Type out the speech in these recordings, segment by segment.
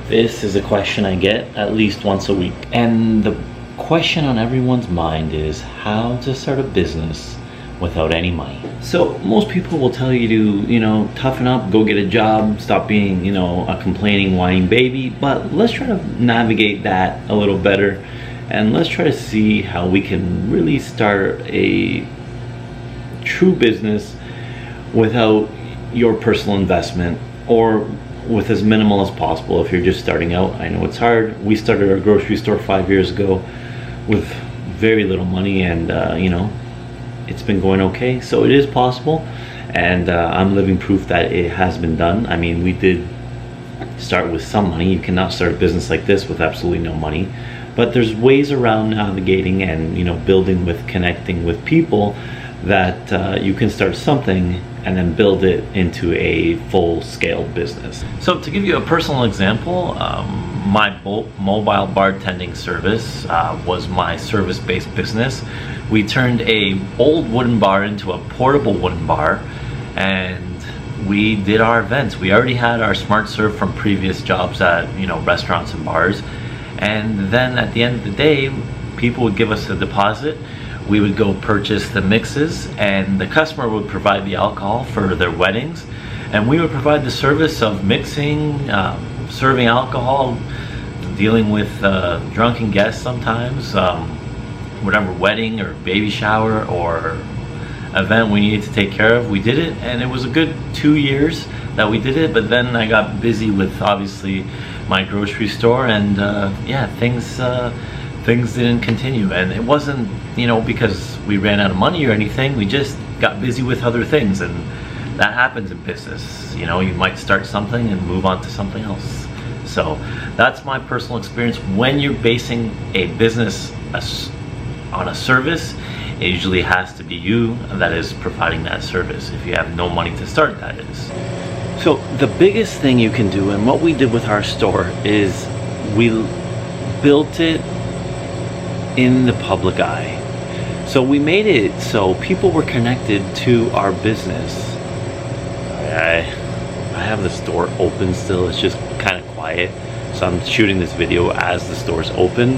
This is a question I get at least once a week. And the question on everyone's mind is how to start a business without any money. So most people will tell you to, toughen up, go get a job, stop being, a complaining, whining baby. But let's try to navigate that a little better. And let's try to see how we can really start a true business without your personal investment, or with as minimal as possible if you're just starting out. I know it's hard. We started our grocery store 5 years ago with very little money, and it's been going okay. So it is possible, and I'm living proof that it has been done. I mean, we did start with some money. You cannot start a business like this with absolutely no money, but there's ways around navigating and building with, connecting with people, that you can start something and then build it into a full-scale business. So to give you a personal example, my mobile bartending service was my service-based business. We turned a old wooden bar into a portable wooden bar, and we did our events. We already had our smart serve from previous jobs at restaurants and bars, and then at the end of the day, people would give us a deposit. We would go purchase the mixes, and the customer would provide the alcohol for their weddings, and we would provide the service of mixing, serving alcohol, dealing with drunken guests sometimes, whatever wedding or baby shower or event we needed to take care of, we did it. And it was a good 2 years that we did it, but then I got busy with obviously my grocery store, and things didn't continue. And it wasn't because we ran out of money or anything. We just got busy with other things, and that happens in business. You might start something and move on to something else. So that's my personal experience. When you're basing a business on a service, it usually has to be you that is providing that service, if you have no money to start, that is. So the biggest thing you can do, and what we did with our store, is we built it in the public eye. So we made it so people were connected to our business. I have the store open still. It's just kind of quiet, so I'm shooting this video as the store's open.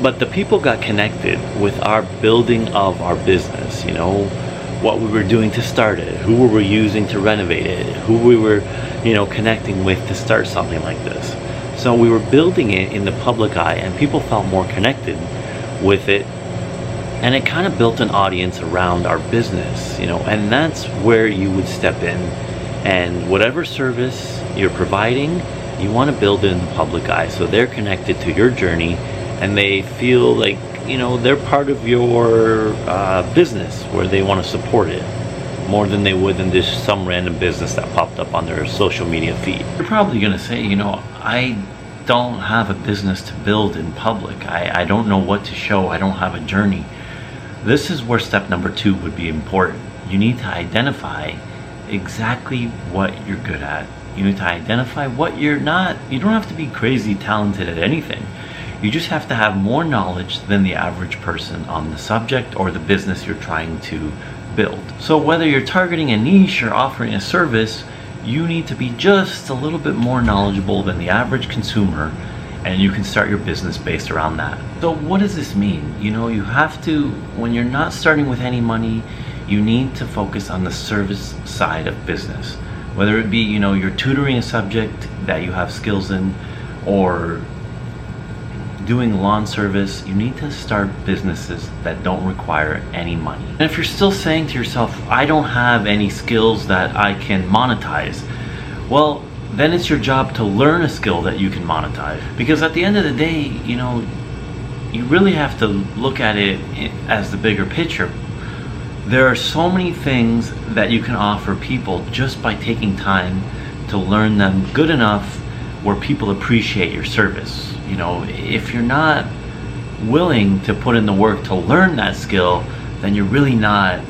But the people got connected with our building of our business, what we were doing to start it, who we were using to renovate it, who we were connecting with to start something like this. So we were building it in the public eye, and people felt more connected with it, and it kind of built an audience around our business, and that's where you would step in. And whatever service you're providing, you want to build it in the public eye, so they're connected to your journey, and they feel like they're part of your business, where they want to support it more than they would than just some random business that popped up on their social media feed. You're probably gonna say, I don't have a business to build in public. I don't know what to show. I don't have a journey. This is where step number 2 would be important. You need to identify exactly what you're good at. You need to identify what you're not. You don't have to be crazy talented at anything. You just have to have more knowledge than the average person on the subject or the business you're trying to build. So whether you're targeting a niche or offering a service, you need to be just a little bit more knowledgeable than the average consumer, and you can start your business based around that. So what does this mean? You have to, when you're not starting with any money, you need to focus on the service side of business. Whether it be, you're tutoring a subject that you have skills in, or doing lawn service, you need to start businesses that don't require any money. And if you're still saying to yourself, I don't have any skills that I can monetize, well, then it's your job to learn a skill that you can monetize. Because at the end of the day, you really have to look at it as the bigger picture. There are so many things that you can offer people just by taking time to learn them good enough where people appreciate your service. If you're not willing to put in the work to learn that skill, then you're really not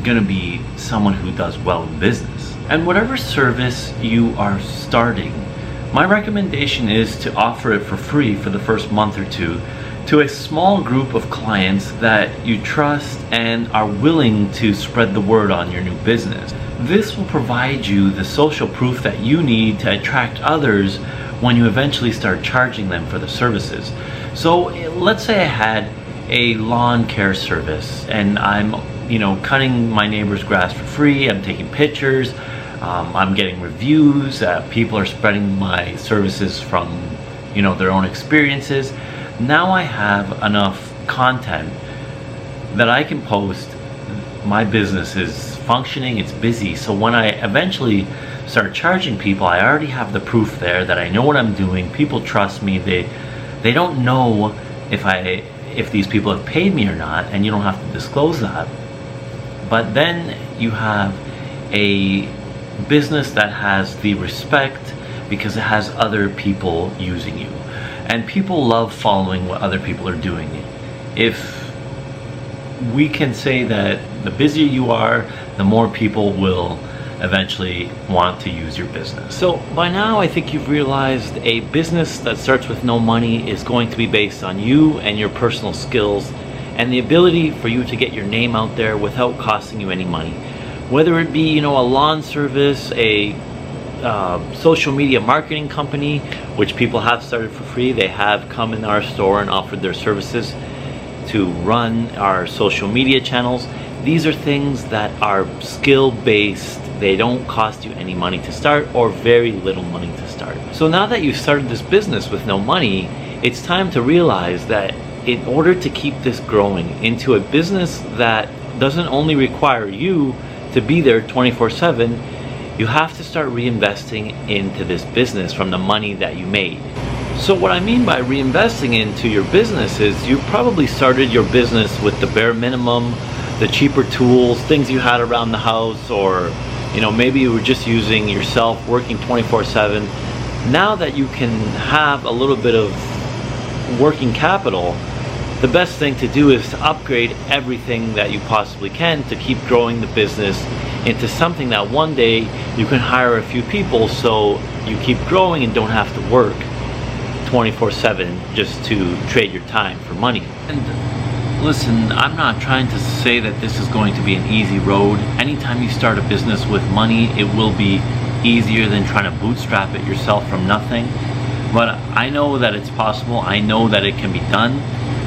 gonna be someone who does well in business. And whatever service you are starting, my recommendation is to offer it for free for the first month or two to a small group of clients that you trust and are willing to spread the word on your new business. This will provide you the social proof that you need to attract others when you eventually start charging them for the services. So let's say I had a lawn care service and I'm cutting my neighbor's grass for free, I'm taking pictures, I'm getting reviews, people are spreading my services from their own experiences. Now I have enough content that I can post. My business is functioning, it's busy, so when I eventually start charging people, I already have the proof there that I know what I'm doing. People trust me. They don't know if these people have paid me or not, and you don't have to disclose that. But then you have a business that has the respect because it has other people using you, and people love following what other people are doing. If we can say that the busier you are, the more people will eventually want to use your business. So by now I think you've realized a business that starts with no money is going to be based on you and your personal skills and the ability for you to get your name out there without costing you any money. Whether it be a lawn service, a social media marketing company, which people have started for free. They have come in our store and offered their services to run our social media channels. These are things that are skill-based. They don't cost you any money to start or very little money to start. So now that you've started this business with no money, it's time to realize that in order to keep this growing into a business that doesn't only require you to be there 24/7, you have to start reinvesting into this business from the money that you made. So what I mean by reinvesting into your business is you probably started your business with the bare minimum, the cheaper tools, things you had around the house, or maybe you were just using yourself, working 24/7. Now that you can have a little bit of working capital, the best thing to do is to upgrade everything that you possibly can to keep growing the business into something that one day you can hire a few people, so you keep growing and don't have to work 24/7 just to trade your time for money. And listen, I'm not trying to say that this is going to be an easy road. Anytime you start a business with money, it will be easier than trying to bootstrap it yourself from nothing. But I know that it's possible. I know that it can be done.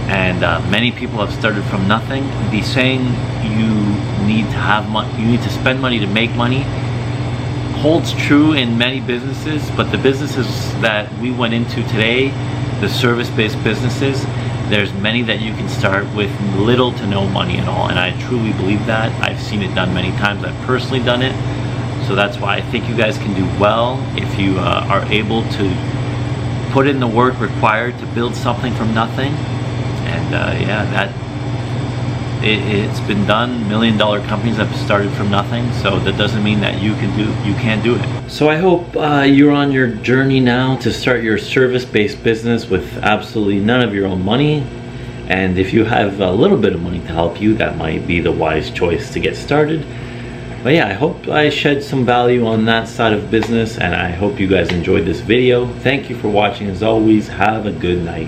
And many people have started from nothing. The saying you need to spend money to make money holds true in many businesses, but the businesses that we went into today, the service-based businesses, there's many that you can start with little to no money at all, and I truly believe that. I've seen it done many times. I've personally done it, so that's why I think you guys can do well if you are able to put in the work required to build something from nothing. And it's been done. $1 million companies have started from nothing, so that doesn't mean that you can't do it. So I hope you're on your journey now to start your service-based business with absolutely none of your own money. And if you have a little bit of money to help you, that might be the wise choice to get started. But yeah, I hope I shed some value on that side of business, and I hope you guys enjoyed this video. Thank you for watching. As always, have a good night.